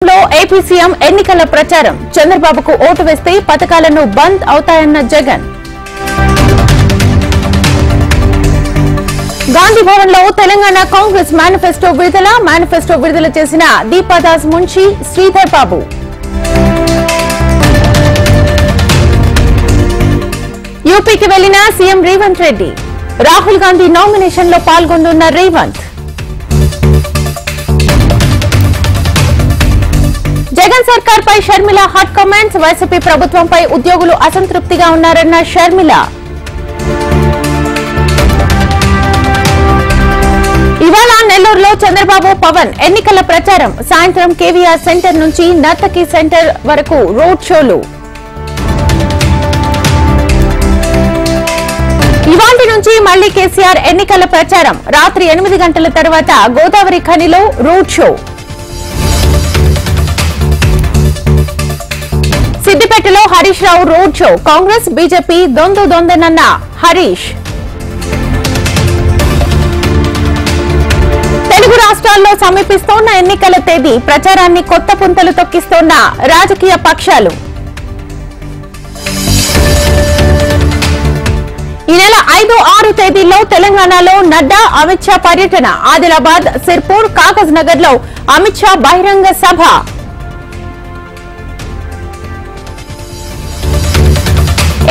AP CM ఎన్నికల ప్రచారం చంద్రబాబుకు ఓటు వేస్తే పథకాలను బంద్ అవుతాయన్న జగన్. గాంధీ భవన్ లో తెలంగాణ కాంగ్రెస్ మేనిఫెస్టో విడుదల చేసిన దీపాదాస్ మున్షి, శ్రీధర్ బాబు. యూపీకి వెళ్లిన సీఎం రేవంత్ రెడ్డి. రాహుల్ గాంధీ నామినేషన్ లో పాల్గొనున్న రేవంత్. జగన్ సర్కార్ పై షర్మిల హాట్ కామెంట్స్. వైసీపీ ప్రభుత్వంపై ఉద్యోగులు అసంతృప్తిగా ఉన్నారన్న షర్మిల. ఇవాళ నెల్లూరులో చంద్రబాబు, పవన్ ఎన్నికల ప్రచారం. సాయంత్రం కేవీఆర్ సెంటర్ నుంచి నర్తకి సెంటర్ వరకు రోడ్ షోలు. ఇవాల్టి నుంచి మళ్లీ కేసీఆర్ ఎన్నికల ప్రచారం. రాత్రి 8 గంటల తర్వాత గోదావరి ఖనిలో రోడ్ షో. సిద్దిపేటలో Harish Rao road show. Congress BJP దొందనన్న హరీష్. తెలుగు రాష్ట్రాల్లో సమీపిస్తోన్న ఎన్నికల తేదీ. ప్రచారాన్ని కొత్త పుంతలు తొక్కిస్తోన్న రాజకీయ పక్షాలు. ఈ నెల 5, 6 తేదీల్లో తెలంగాణలో నడ్డా, అమిత్ షా పర్యటన. ఆదిలాబాద్, సిర్పూర్, కాగజ్ నగర్ లో అమిత్ షా బహిరంగ సభ.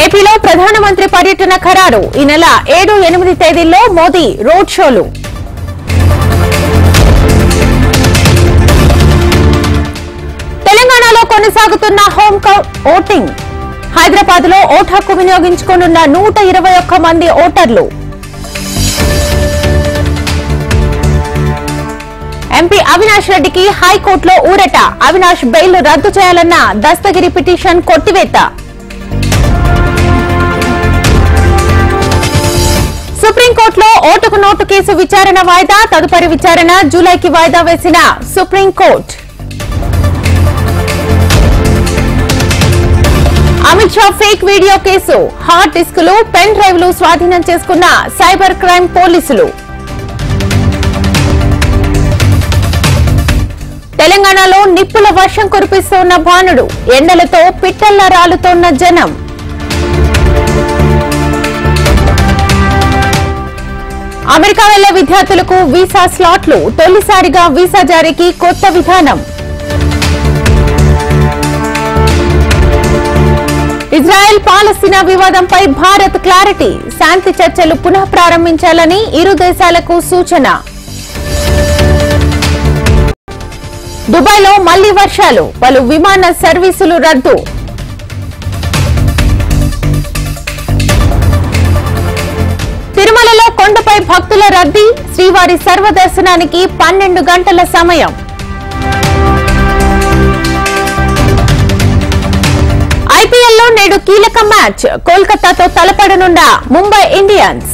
ఏపీలో ప్రధానమంత్రి పర్యటన ఖరారు. ఈ నెల 7, 8 తేదీల్లో మోదీ రోడ్ షోలు. తెలంగాణలో కొనసాగుతున్న హోమ్ ఓటింగ్. హైదరాబాద్ లో ఓటు హక్కు వినియోగించుకోనున్న 121 మంది ఓటర్లు. ఎంపీ అవినాష్ రెడ్డికి హైకోర్టులో ఊరట. అవినాష్ బెయిల్ రద్దు చేయాలన్న దస్తగిరి పిటిషన్ కొట్టివేత. సుప్రీంకోర్టులో ఓటుకు నోటు కేసు విచారణ వాయిదా. తదుపరి విచారణ జూలైకి వాయిదా వేసిన supreme court. Amit Shah fake video case. Hard డిస్కులు, పెన్ డ్రైవ్లు స్వాధీనం చేసుకున్న సైబర్ క్రైమ్ పోలీసులు. తెలంగాణలో నిప్పుల వర్షం కురిపిస్తోన్న భానుడు. ఎండలతో పిట్టల్లా రాలుతోన్న జనం. అమెరికా వెళ్లే విద్యార్థులకు వీసా స్లాట్లు. తొలిసారిగా వీసా జారీకి కొత్త విధానం. ఇజ్రాయెల్ పాలస్తీనా వివాదంపై భారత్ క్లారిటీ. శాంతి చర్చలు పునః ప్రారంభించాలని ఇరు దేశాలకు సూచన. దుబాయ్లో మళ్లీ వర్షాలు. పలు విమాన సర్వీసులు రద్దు. తిరుమలలో కొండపై భక్తుల రద్దీ. శ్రీవారి సర్వదర్శనానికి 12 గంటల సమయం. ఐపీఎల్లో నేడు కీలక మ్యాచ్. కోల్కతాతో తలపడనున్న ముంబై ఇండియన్స్.